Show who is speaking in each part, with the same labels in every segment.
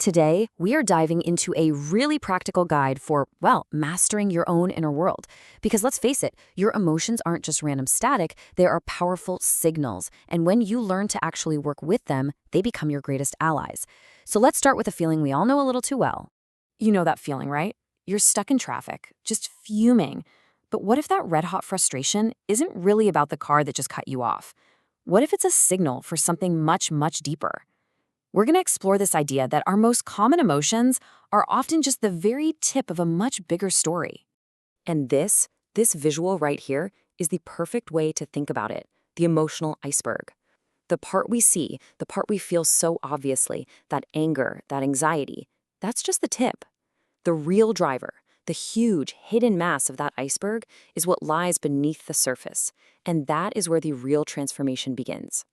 Speaker 1: Today, we are diving into a really practical guide for, well, mastering your own inner world. Because let's face it, your emotions aren't just random static, they are powerful signals. And when you learn to actually work with them, they become your greatest allies. So let's start with a feeling we all know a little too well. You know that feeling, right? You're stuck in traffic, just fuming. But what if that red-hot frustration isn't really about the car that just cut you off? What if it's a signal for something much, much deeper? We're going to explore this idea that our most common emotions are often just the very tip of a much bigger story. And this visual right here is the perfect way to think about it, the emotional iceberg. The part we see, the part we feel so obviously, that anger, that anxiety, that's just the tip. The real driver, the huge hidden mass of that iceberg, is what lies beneath the surface. And that is where the real transformation begins.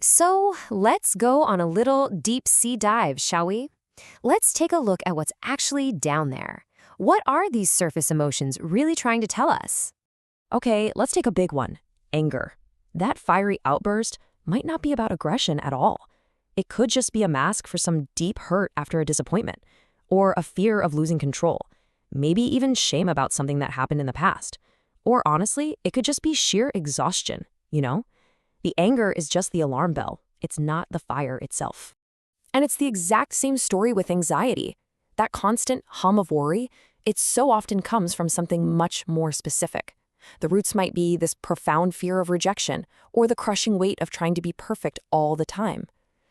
Speaker 1: So let's go on a little deep sea dive, shall we? Let's take a look at what's actually down there. What are these surface emotions really trying to tell us? Okay, let's take a big one, anger. That fiery outburst might not be about aggression at all. It could just be a mask for some deep hurt after a disappointment, or a fear of losing control, maybe even shame about something that happened in the past. Or honestly, it could just be sheer exhaustion, you know? The anger is just the alarm bell. It's not the fire itself. And it's the exact same story with anxiety. That constant hum of worry, it so often comes from something much more specific. The roots might be this profound fear of rejection or the crushing weight of trying to be perfect all the time.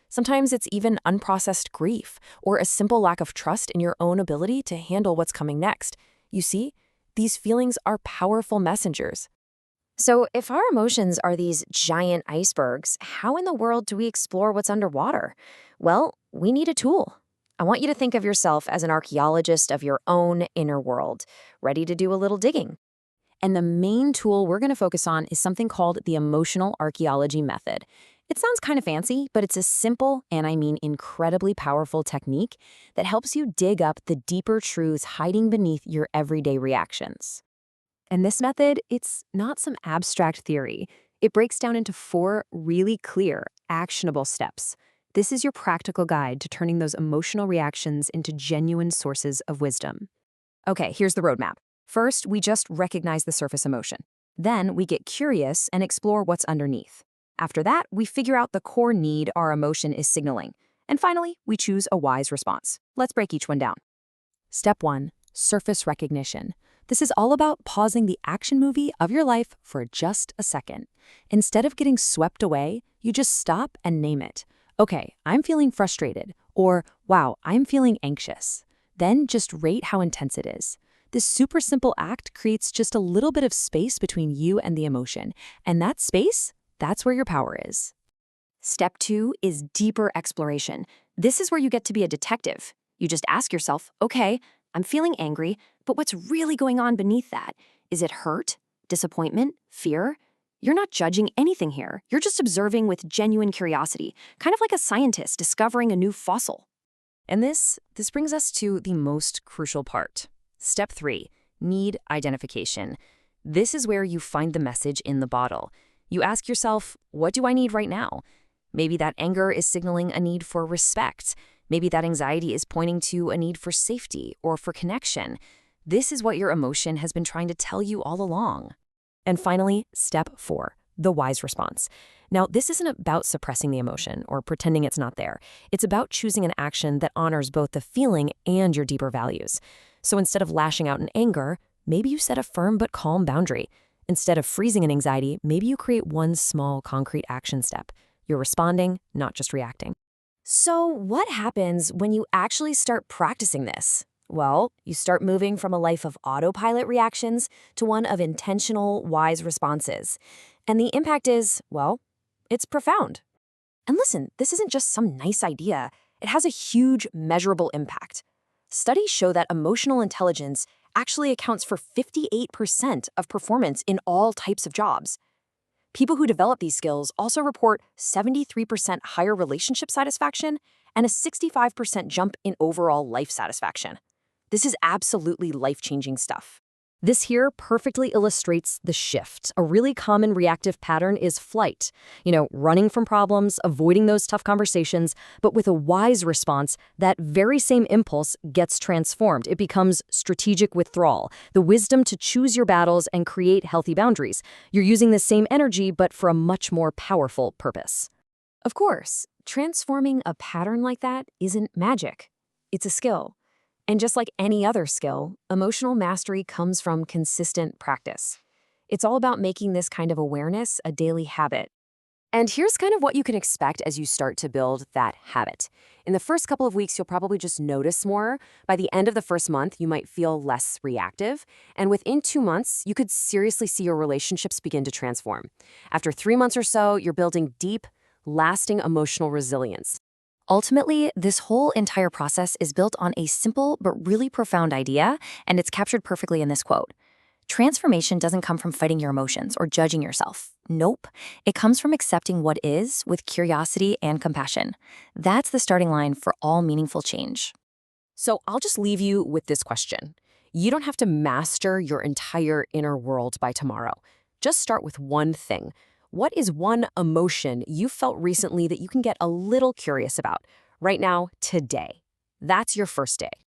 Speaker 1: Sometimes it's even unprocessed grief or a simple lack of trust in your own ability to handle what's coming next. You see, these feelings are powerful messengers. So if our emotions are these giant icebergs, how in the world do we explore what's underwater? Well, we need a tool. I want you to think of yourself as an archaeologist of your own inner world, ready to do a little digging. And the main tool we're going to focus on is something called the emotional archaeology method. It sounds kind of fancy, but it's a simple, and I mean incredibly powerful technique that helps you dig up the deeper truths hiding beneath your everyday reactions. And this method, it's not some abstract theory. It breaks down into 4 really clear, actionable steps. This is your practical guide to turning those emotional reactions into genuine sources of wisdom. Okay, here's the roadmap. First, we just recognize the surface emotion. Then we get curious and explore what's underneath. After that, we figure out the core need our emotion is signaling. And finally, we choose a wise response. Let's break each one down. Step 1, surface recognition. This is all about pausing the action movie of your life for just a second. Instead of getting swept away, you just stop and name it. Okay, I'm feeling frustrated, or wow, I'm feeling anxious. Then just rate how intense it is. This super simple act creates just a little bit of space between you and the emotion, and that space, that's where your power is. Step 2 is deeper exploration. This is where you get to be a detective. You just ask yourself, okay, I'm feeling angry, but what's really going on beneath that? Is it hurt, disappointment, fear? You're not judging anything here. You're just observing with genuine curiosity, kind of like a scientist discovering a new fossil. And this brings us to the most crucial part. Step 3, need identification. This is where you find the message in the bottle. You ask yourself, what do I need right now? Maybe that anger is signaling a need for respect. Maybe that anxiety is pointing to a need for safety or for connection. This is what your emotion has been trying to tell you all along. And finally, step 4, the wise response. Now, this isn't about suppressing the emotion or pretending it's not there. It's about choosing an action that honors both the feeling and your deeper values. So instead of lashing out in anger, maybe you set a firm but calm boundary. Instead of freezing in anxiety, maybe you create one small concrete action step. You're responding, not just reacting. So what happens when you actually start practicing this? Well, you start moving from a life of autopilot reactions to one of intentional, wise responses. And the impact is, well, it's profound. And listen, this isn't just some nice idea. It has a huge, measurable impact. Studies show that emotional intelligence actually accounts for 58% of performance in all types of jobs. People who develop these skills also report 73% higher relationship satisfaction and a 65% jump in overall life satisfaction. This is absolutely life-changing stuff. This here perfectly illustrates the shift. A really common reactive pattern is flight. Running from problems, avoiding those tough conversations, but with a wise response, that very same impulse gets transformed. It becomes strategic withdrawal, the wisdom to choose your battles and create healthy boundaries. You're using the same energy, but for a much more powerful purpose.
Speaker 2: Of course, transforming a pattern like that isn't magic. It's a skill. And just like any other skill, emotional mastery comes from consistent practice. It's all about making this kind of awareness a daily habit.
Speaker 3: And here's kind of what you can expect as you start to build that habit. In the first couple of weeks, you'll probably just notice more. By the end of the first month, you might feel less reactive. And within 2 months, you could seriously see your relationships begin to transform. After 3 months or so, you're building deep, lasting emotional resilience.
Speaker 1: Ultimately, this whole entire process is built on a simple but really profound idea, and it's captured perfectly in this quote. Transformation doesn't come from fighting your emotions or judging yourself. Nope. It comes from accepting what is with curiosity and compassion. That's the starting line for all meaningful change.
Speaker 3: So I'll just leave you with this question. You don't have to master your entire inner world by tomorrow. Just start with one thing. What is one emotion you felt recently that you can get a little curious about right now, today? That's your first day.